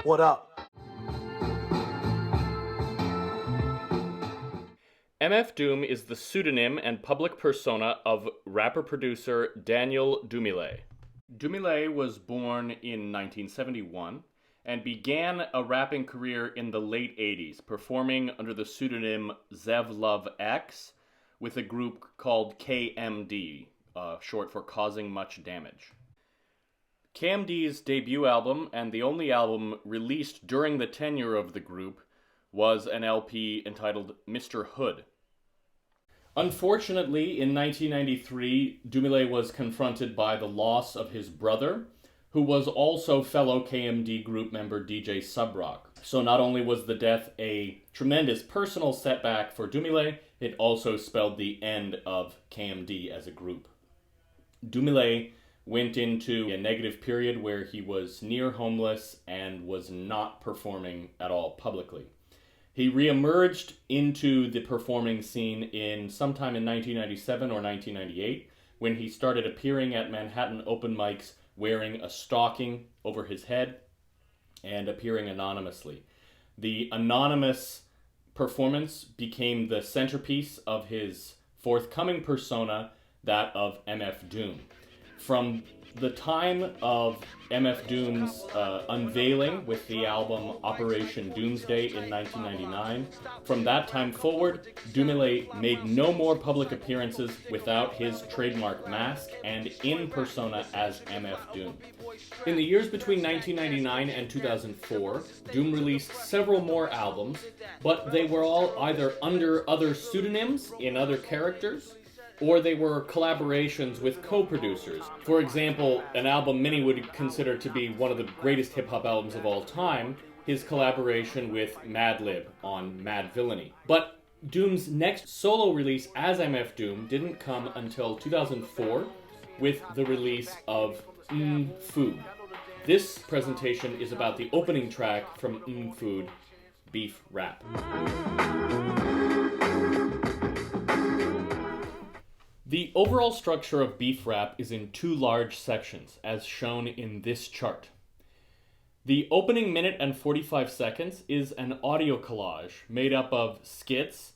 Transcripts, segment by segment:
What up? MF Doom is the pseudonym and public persona of rapper-producer Daniel Dumile. Dumile was born in 1971 and began a rapping career in the late 80s, performing under the pseudonym Zev Love X with a group called KMD, short for Causing Much Damage. KMD's debut album, and the only album released during the tenure of the group, was an LP entitled Mr. Hood. Unfortunately, in 1993, Dumile was confronted by the loss of his brother, who was also fellow KMD group member DJ Subrock. So not only was the death a tremendous personal setback for Dumile, it also spelled the end of KMD as a group. Dumile went into a negative period where he was near homeless and was not performing at all publicly. He reemerged into the performing scene in sometime in 1997 or 1998 when he started appearing at Manhattan open mics wearing a stocking over his head and appearing anonymously. The anonymous performance became the centerpiece of his forthcoming persona, that of MF Doom. From the time of MF Doom's unveiling with the album Operation Doomsday in 1999, from that time forward, Dumile made no more public appearances without his trademark mask and in persona as MF Doom. In the years between 1999 and 2004, Doom released several more albums, but they were all either under other pseudonyms in other characters, or they were collaborations with co-producers. For example, an album many would consider to be one of the greatest hip-hop albums of all time, his collaboration with Madlib on Mad Villainy. But Doom's next solo release as MF Doom didn't come until 2004 with the release of Food. This presentation is about the opening track from Food, Beef Rap. The overall structure of Beef Rap is in two large sections, as shown in this chart. The opening minute and 45 seconds is an audio collage made up of skits.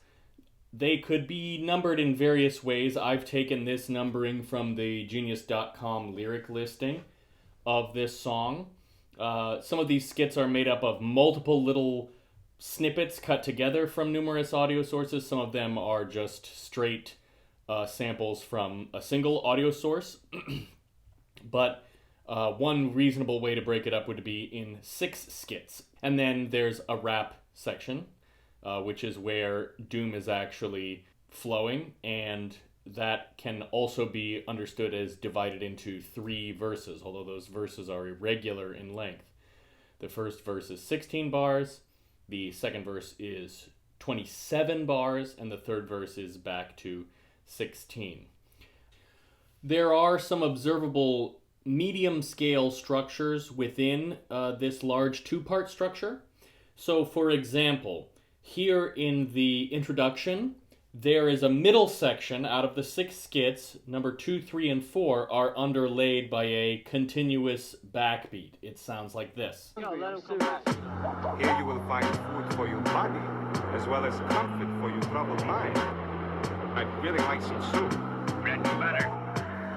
They could be numbered in various ways. I've taken this numbering from the Genius.com lyric listing of this song. Some of these skits are made up of multiple little snippets cut together from numerous audio sources. Some of them are just straight samples from a single audio source, but one reasonable way to break it up would be in 6 skits. And then there's a rap section, which is where Doom is actually flowing, and that can also be understood as divided into 3 verses, although those verses are irregular in length. The first verse is 16 bars, the second verse is 27 bars, and the third verse is back to 16. There are some observable medium-scale structures within this large 2-part structure. So, for example, here in the introduction, there is a middle section out of the 6 skits. Number 2, 3, and 4 are underlaid by a continuous backbeat. It sounds like this. Here you will find food for your body, as well as comfort for your troubled mind. I'd really like some soup. Bread and butter.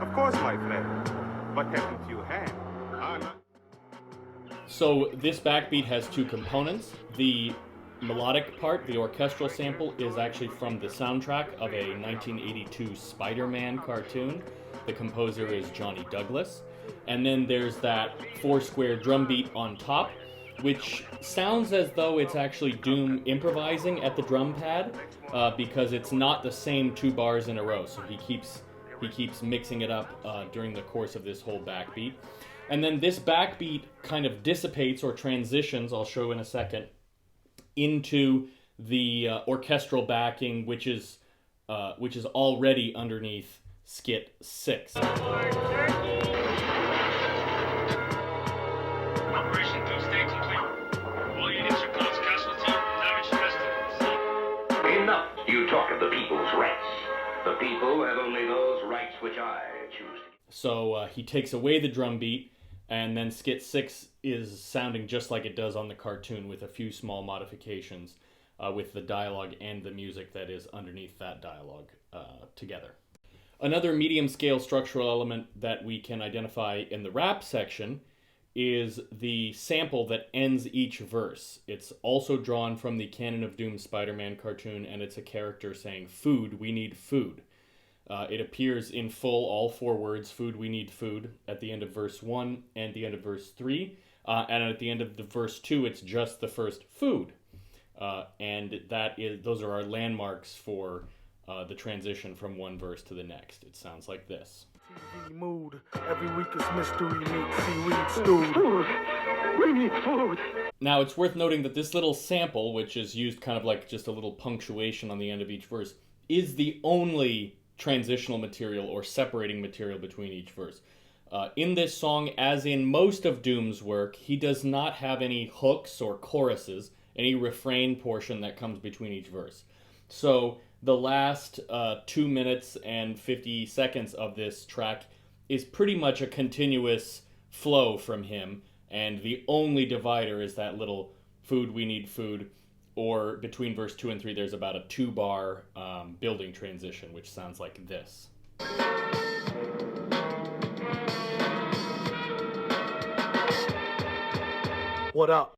Of course, my friend. What happened to your hand? So this backbeat has 2 components. The melodic part, the orchestral sample, is actually from the soundtrack of a 1982 Spider-Man cartoon. The composer is Johnny Douglas. And then there's that 4-square drum beat on top, which sounds as though it's actually Doom improvising at the drum pad, because it's not the same 2 bars in a row. So he keeps mixing it up during the course of this whole backbeat. And then this backbeat kind of dissipates or transitions, I'll show in a second, into the orchestral backing, which is already underneath skit 6. You talk of the people's rights. The people have only those rights which I choose. So he takes away the drum beat. And then skit 6 is sounding just like it does on the cartoon with a few small modifications with the dialogue and the music that is underneath that dialogue together. Another medium scale structural element that we can identify in the rap section is the sample that ends each verse. It's also drawn from the Canon of Doom Spider-Man cartoon, and it's a character saying, "Food, we need food." It appears in full, all 4 words, "food, we need food," at the end of verse 1 and the end of verse 3. And at the end of the verse 2, it's just the first "food." And those are our landmarks for the transition from one verse to the next. It sounds like this. TV mood. Every week is mystery meat, seaweed stew. Food. We need food. Now, it's worth noting that this little sample, which is used kind of like just a little punctuation on the end of each verse, is the only transitional material or separating material between each verse. In this song, as in most of Doom's work, he does not have any hooks or choruses, any refrain portion that comes between each verse. So the last 2 minutes and 50 seconds of this track is pretty much a continuous flow from him, and the only divider is that little "food, we need food," or between verse 2 and 3 there's about a 2-bar building transition, which sounds like this. What up?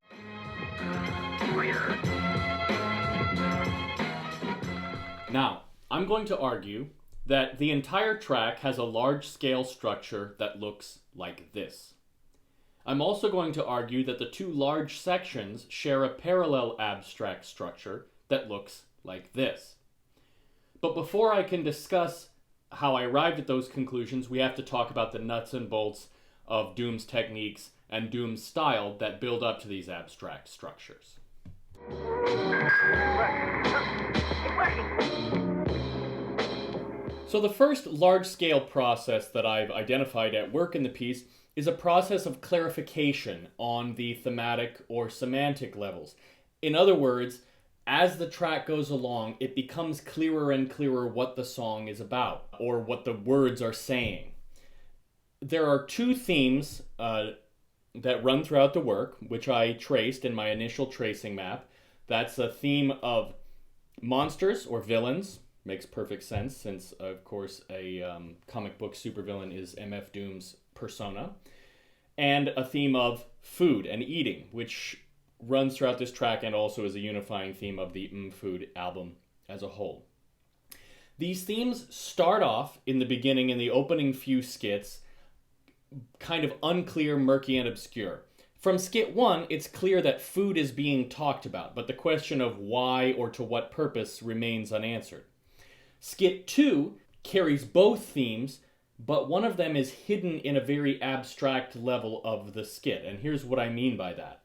Now, I'm going to argue that the entire track has a large-scale structure that looks like this. I'm also going to argue that the 2 large sections share a parallel abstract structure that looks like this. But before I can discuss how I arrived at those conclusions, we have to talk about the nuts and bolts of Doom's techniques and Doom's style that build up to these abstract structures. So the first large-scale process that I've identified at work in the piece is a process of clarification on the thematic or semantic levels. In other words, as the track goes along, it becomes clearer and clearer what the song is about, or what the words are saying. There are 2 themes that run throughout the work, which I traced in my initial tracing map. That's a theme of monsters or villains. Makes perfect sense since, of course, a comic book supervillain is MF Doom's persona. And a theme of food and eating, which runs throughout this track and also is a unifying theme of the Food album as a whole. These themes start off in the beginning, in the opening few skits, kind of unclear, murky, and obscure. From skit 1, it's clear that food is being talked about, but the question of why or to what purpose remains unanswered. Skit 2 carries both themes, but one of them is hidden in a very abstract level of the skit, and here's what I mean by that.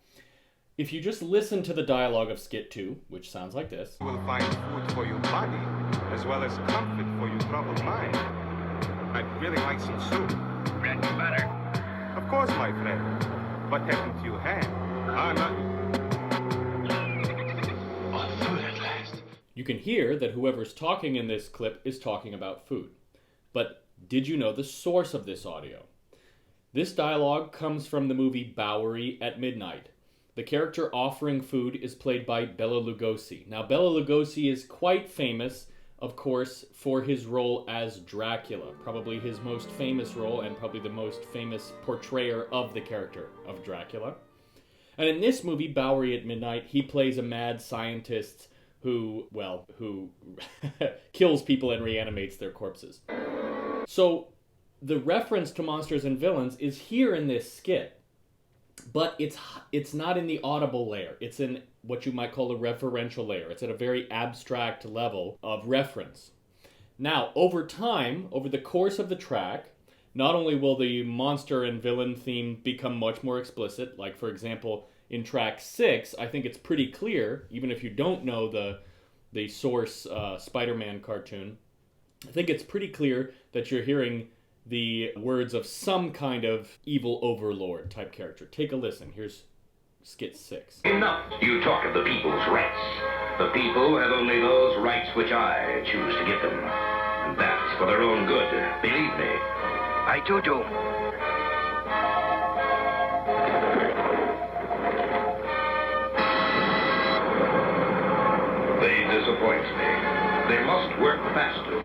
If you just listen to the dialogue of skit 2, which sounds like this. You will find food for your body, as well as comfort for your troubled mind. I'd really like some soup. Bread and butter. Of course, my friend. But haven't you had? Food at last. You can hear that whoever's talking in this clip is talking about food. But did you know the source of this audio? This dialogue comes from the movie Bowery at Midnight. The character offering food is played by Bela Lugosi. Now, Bela Lugosi is quite famous, of course, for his role as Dracula. Probably his most famous role and probably the most famous portrayer of the character of Dracula. And in this movie, Bowery at Midnight, he plays a mad scientist who kills people and reanimates their corpses. So the reference to monsters and villains is here in this skit, but it's not in the audible layer. It's in what you might call a referential layer. It's at a very abstract level of reference. Now, over time, over the course of the track, not only will the monster and villain theme become much more explicit, like for example, in track 6, I think it's pretty clear, even if you don't know the source Spider-Man cartoon, I think it's pretty clear that you're hearing the words of some kind of evil overlord type character. Take a listen. Here's skit 6. Enough. You talk of the people's rights. The people have only those rights which I choose to give them. And that's for their own good. Believe me. I do. work faster.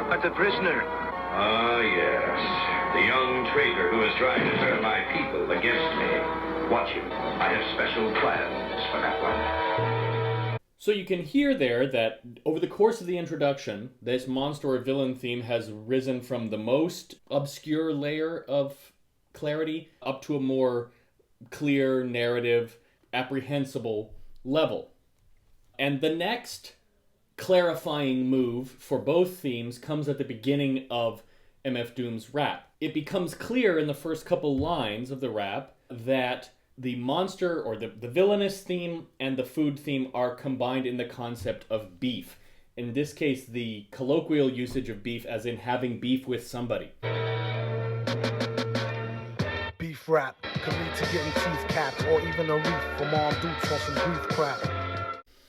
But the prisoner. Ah, yes. The young traitor who is trying to turn my people against me. Watch him. I have special plans for that one. So you can hear there that over the course of the introduction, this monster or villain theme has risen from the most obscure layer of clarity up to a more clear, narrative, apprehensible level. And the next clarifying move for both themes comes at the beginning of MF Doom's rap. It becomes clear in the first couple lines of the rap that the monster or the villainous theme and the food theme are combined in the concept of beef. In this case, the colloquial usage of beef as in having beef with somebody. Beef rap could lead to getting teeth capped or even a reef from armed dudes on some grief crap.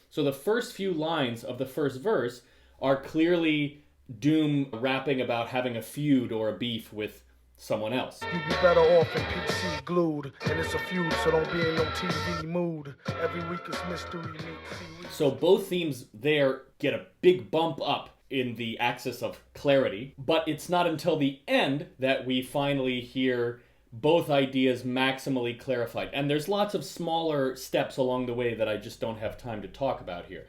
So the first few lines of the first verse are clearly Doom rapping about having a feud or a beef with someone else. You'd be better off in PC glued, and it's a feud, so don't be in no TV mood. Every week is mystery meet seaweed. So both themes there get a big bump up in the axis of clarity, but it's not until the end that we finally hear both ideas maximally clarified. And there's lots of smaller steps along the way that I just don't have time to talk about here.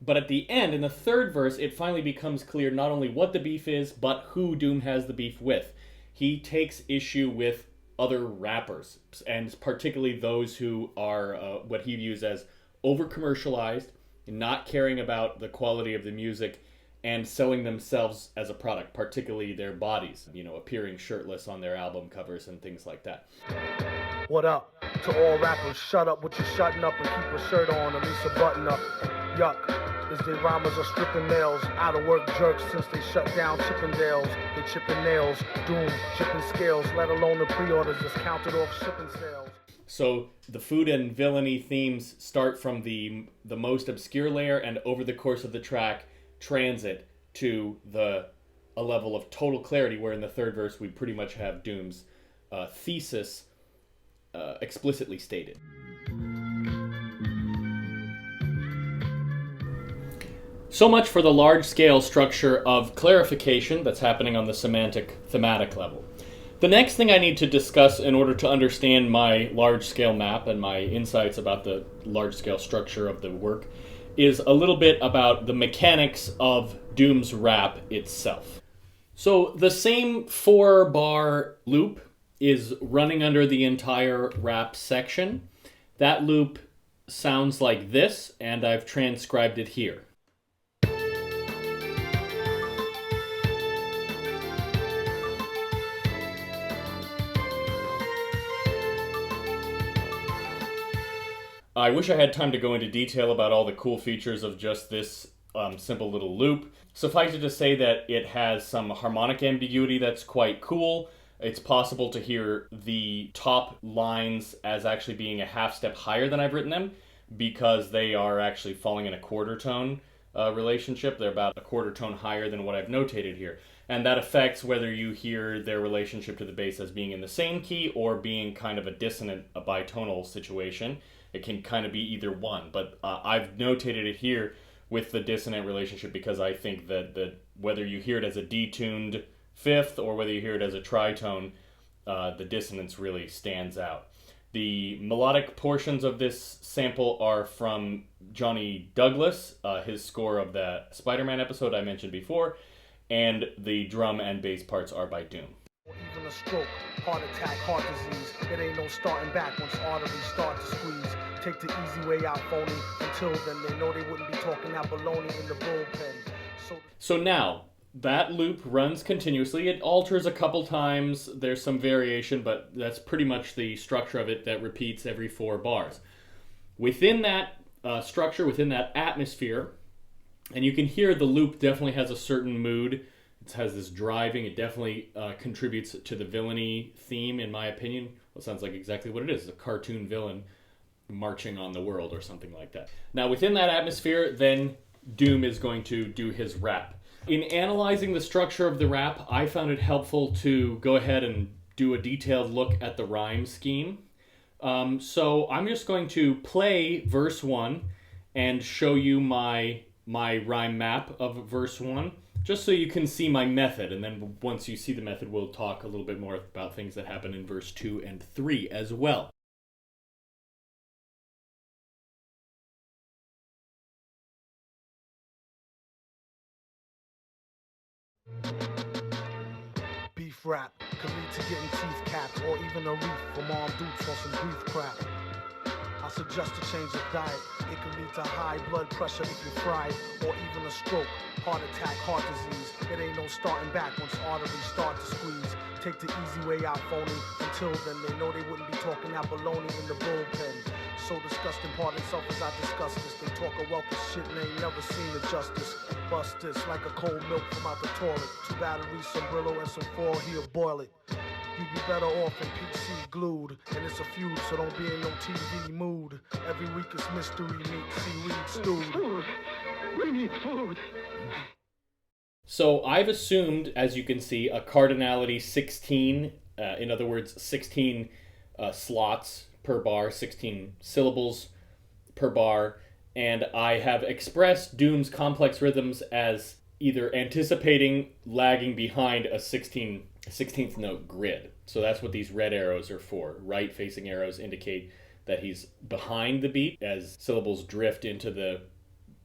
But at the end, in the third verse, it finally becomes clear not only what the beef is, but who Doom has the beef with. He takes issue with other rappers, and particularly those who are what he views as over-commercialized, not caring about the quality of the music, and selling themselves as a product, particularly their bodies, appearing shirtless on their album covers and things like that. What up to all rappers? Shut up with your shutting up and keep a shirt on, at least a button up. Yuck. Is they rhymers are stripping nails, out of work jerks since they shut down Chippendales. They chipping nails, Doom, chipping scales, let alone the pre-orders just counted off shipping sales. So the food and villainy themes start from the most obscure layer, and over the course of the track transit to a level of total clarity, where in the third verse we pretty much have Doom's thesis explicitly stated. So much for the large-scale structure of clarification that's happening on the semantic, thematic level. The next thing I need to discuss in order to understand my large-scale map and my insights about the large-scale structure of the work is a little bit about the mechanics of Doom's rap itself. So the same 4-bar loop is running under the entire rap section. That loop sounds like this, and I've transcribed it here. I wish I had time to go into detail about all the cool features of just this simple little loop. Suffice it to say that it has some harmonic ambiguity that's quite cool. It's possible to hear the top lines as actually being a half step higher than I've written them, because they are actually falling in a quarter tone relationship. They're about a quarter tone higher than what I've notated here. And that affects whether you hear their relationship to the bass as being in the same key or being kind of a dissonant, a bitonal situation. It can kind of be either one, but I've notated it here with the dissonant relationship because I think that whether you hear it as a detuned fifth or whether you hear it as a tritone, the dissonance really stands out. The melodic portions of this sample are from Johnny Douglas, his score of that Spider-Man episode I mentioned before, and the drum and bass parts are by Doom. Even a stroke, heart attack, heart disease. It ain't no starting back once arteries start to squeeze. Take the easy way out, phony. Until then, they know they wouldn't be talking out baloney in the bullpen. So now, that loop runs continuously. It alters a couple times. There's some variation, but that's pretty much the structure of it that repeats every 4 bars. Within that structure, within that atmosphere, and you can hear the loop definitely has a certain mood. It has this driving. It definitely contributes to the villainy theme, in my opinion. Well, it sounds like exactly what it is. A cartoon villain marching on the world or something like that. Now, within that atmosphere, then Doom is going to do his rap. In analyzing the structure of the rap, I found it helpful to go ahead and do a detailed look at the rhyme scheme. So I'm just going to play verse 1 and show you my my rhyme map of verse 1, just so you can see my method. And then once you see the method, we'll talk a little bit more about things that happen in verse 2 and 3 as well. Beef rap could lead to getting teeth capped or even a reef from armed dudes on some grief crap. I suggest a change of diet. It can lead to high blood pressure if you fry, or even a stroke, heart attack, heart disease. It ain't no starting back once arteries start to squeeze. Take the easy way out, phony. Until then, they know they wouldn't be talking that baloney in the bullpen. So disgusting, pardon self as I discuss this. They talk a wealth of shit and ain't never seen the justice. Bust this like a cold milk from out the toilet. 2 batteries, some Brillo, and some foil here, boil it. You'd be better off in PC glued. And it's a feud, so don't be in no TV mood. Every week is mystery meat, seaweed stewed. Food. We need food. So I've assumed, as you can see, a cardinality 16, in other words, 16 slots per bar, 16 syllables per bar, and I have expressed Doom's complex rhythms as either anticipating, lagging behind a 16th note grid. So that's what these red arrows are for. Right-facing arrows indicate that he's behind the beat as syllables drift into the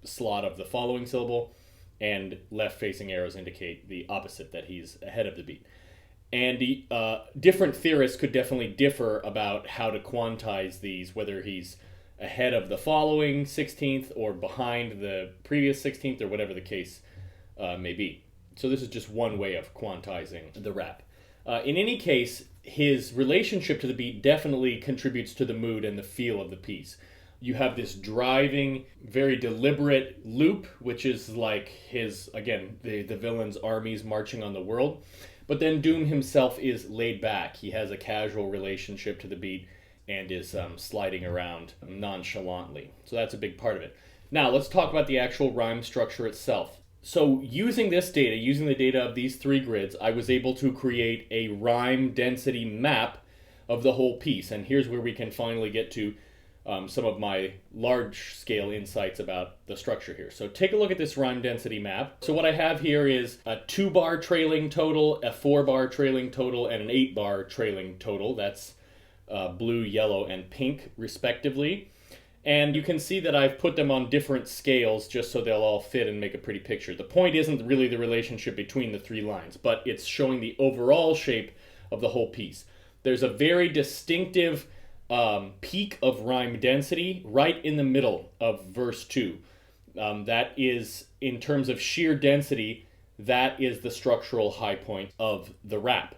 slot of the following syllable, and left-facing arrows indicate the opposite, that he's ahead of the beat. And different theorists could definitely differ about how to quantize these, whether he's ahead of the following 16th or behind the previous 16th, or whatever the case may be. So this is just one way of quantizing the rap. In any case, his relationship to the beat definitely contributes to the mood and the feel of the piece. You have this driving, very deliberate loop, which is like his, again, the villain's armies marching on the world. But then Doom himself is laid back. He has a casual relationship to the beat and is sliding around nonchalantly. So that's a big part of it. Now, let's talk about the actual rhyme structure itself. So using this data, using the data of these 3 grids, I was able to create a rhyme density map of the whole piece. And here's where we can finally get to some of my large-scale insights about the structure here. So take a look at this rhyme density map. So what I have here is a 2-bar trailing total, a 4-bar trailing total, and an 8-bar trailing total. That's blue, yellow, and pink, respectively. And you can see that I've put them on different scales just so they'll all fit and make a pretty picture. The point isn't really the relationship between the 3 lines, but it's showing the overall shape of the whole piece. There's a very distinctive peak of rhyme density right in the middle of verse 2. That is, in terms of sheer density, that is the structural high point of the rap.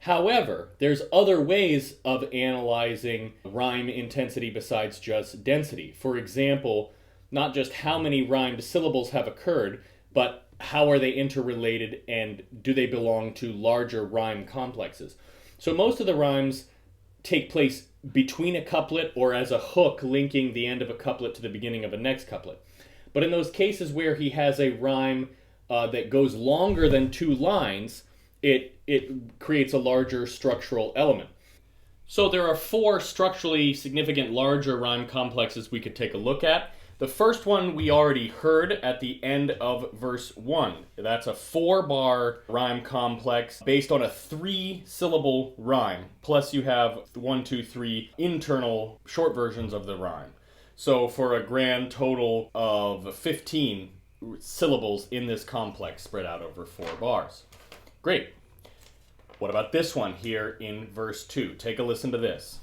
However, there's other ways of analyzing rhyme intensity besides just density. For example, not just how many rhymed syllables have occurred, but how are they interrelated and do they belong to larger rhyme complexes. So most of the rhymes take place between a couplet or as a hook linking the end of a couplet to the beginning of a next couplet. But in those cases where he has a rhyme that goes longer than 2 lines, it creates a larger structural element. So there are 4 structurally significant larger rhyme complexes we could take a look at. The first one we already heard at the end of verse 1. That's a 4-bar rhyme complex based on a 3-syllable rhyme. Plus you have 1, 2, 3 internal short versions of the rhyme. So for a grand total of 15 syllables in this complex spread out over 4 bars. Great. What about this one here in verse 2? Take a listen to this.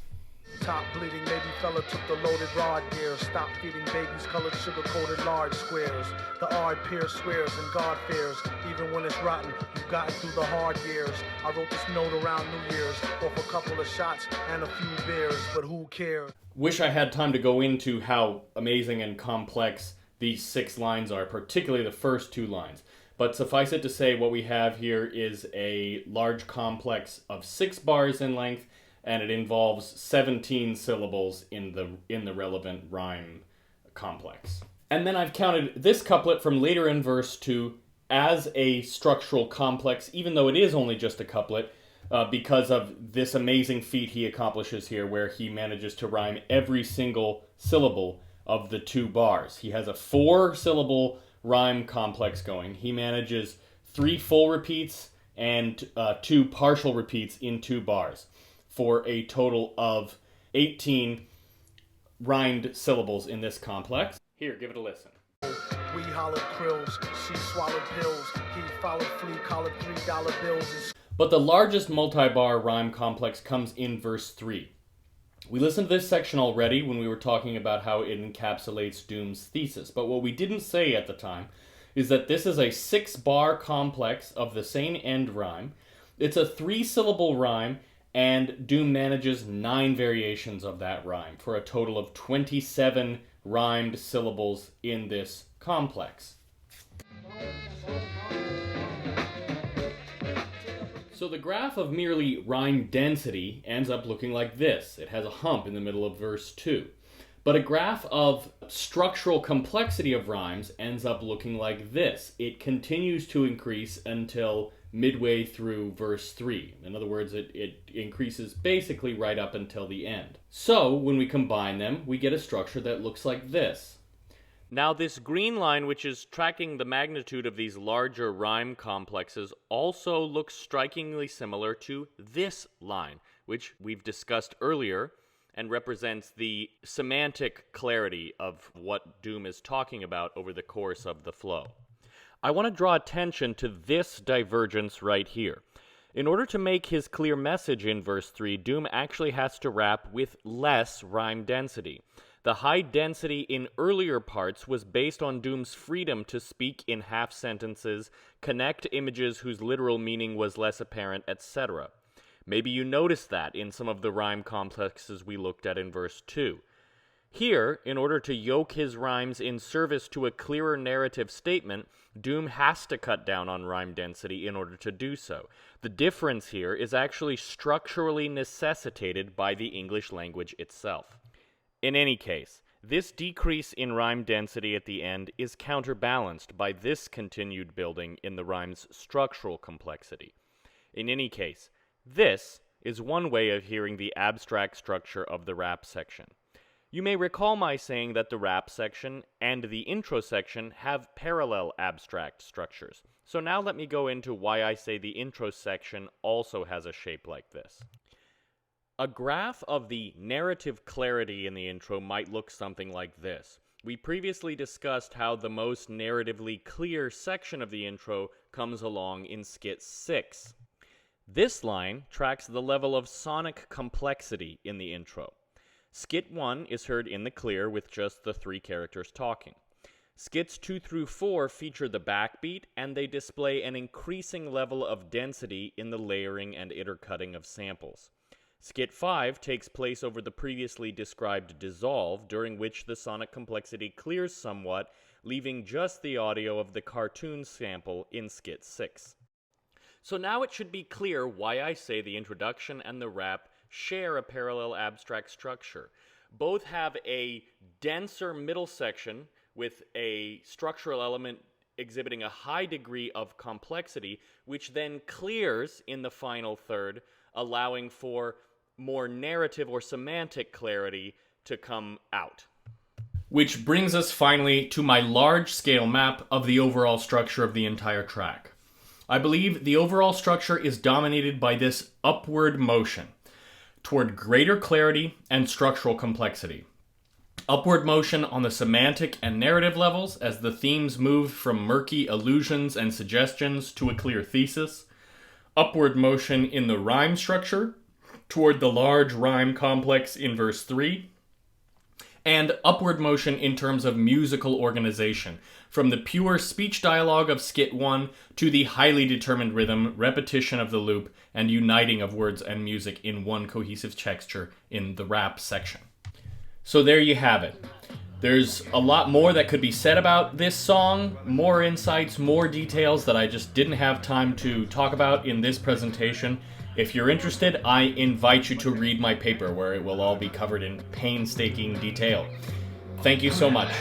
Top bleeding baby fella took the loaded rod gears. Stop feeding babies colored sugar-coated large squares. The odd peer swears and God fears. Even when it's rotten, you've gotten through the hard years. I wrote this note around New Year's off a couple of shots and a few beers, but who cares? Wish I had time to go into how amazing and complex these 6 lines are, particularly the first 2 lines. But suffice it to say, what we have here is a large complex of 6 bars in length, and it involves 17 syllables in the relevant rhyme complex. And then I've counted this couplet from later in verse 2 as a structural complex, even though it is only just a couplet, because of this amazing feat he accomplishes here, where he manages to rhyme every single syllable of the 2 bars. He has a 4-syllable rhyme complex going. He manages 3 full repeats and 2 partial repeats in 2 bars for a total of 18 rhymed syllables in this complex. Here, give it a listen. We hollowed krills, she swallowed pills, he followed flea collared $3 bills. But the largest multi-bar rhyme complex comes in verse 3. We listened to this section already when we were talking about how it encapsulates Doom's thesis, but what we didn't say at the time is that this is a 6-bar complex of the same end rhyme. It's a 3-syllable rhyme, and Doom manages 9 variations of that rhyme for a total of 27 rhymed syllables in this complex. So the graph of merely rhyme density ends up looking like this. It has a hump in the middle of verse 2. But a graph of structural complexity of rhymes ends up looking like this. It continues to increase until midway through verse 3. In other words, it increases basically right up until the end. So when we combine them, we get a structure that looks like this. Now this green line, which is tracking the magnitude of these larger rhyme complexes, also looks strikingly similar to this line, which we've discussed earlier, and represents the semantic clarity of what Doom is talking about over the course of the flow. I want to draw attention to this divergence right here. In order to make his clear message in verse 3, Doom actually has to rap with less rhyme density. The high density in earlier parts was based on Doom's freedom to speak in half sentences, connect images whose literal meaning was less apparent, etc. Maybe you noticed that in some of the rhyme complexes we looked at in verse 2. Here, in order to yoke his rhymes in service to a clearer narrative statement, Doom has to cut down on rhyme density in order to do so. The difference here is actually structurally necessitated by the English language itself. In any case, this decrease in rhyme density at the end is counterbalanced by this continued building in the rhyme's structural complexity. In any case, this is one way of hearing the abstract structure of the rap section. You may recall my saying that the rap section and the intro section have parallel abstract structures. So now let me go into why I say the intro section also has a shape like this. A graph of the narrative clarity in the intro might look something like this. We previously discussed how the most narratively clear section of the intro comes along in skit 6. This line tracks the level of sonic complexity in the intro. Skit 1 is heard in the clear with just the 3 characters talking. Skits 2 through 4 feature the backbeat, and they display an increasing level of density in the layering and intercutting of samples. Skit 5 takes place over the previously described dissolve, during which the sonic complexity clears somewhat, leaving just the audio of the cartoon sample in Skit 6. So now it should be clear why I say the introduction and the rap share a parallel abstract structure. Both have a denser middle section with a structural element exhibiting a high degree of complexity, which then clears in the final third, allowing for more narrative or semantic clarity to come out. Which brings us finally to my large-scale map of the overall structure of the entire track. I believe the overall structure is dominated by this upward motion toward greater clarity and structural complexity. Upward motion on the semantic and narrative levels as the themes move from murky allusions and suggestions to a clear thesis. Upward motion in the rhyme structure toward the large rhyme complex in verse 3, and upward motion in terms of musical organization, from the pure speech dialogue of skit 1 to the highly determined rhythm, repetition of the loop, and uniting of words and music in one cohesive texture in the rap section. So there you have it. There's a lot more that could be said about this song, more insights, more details that I just didn't have time to talk about in this presentation. If you're interested, I invite you to read my paper where it will all be covered in painstaking detail. Thank you so much.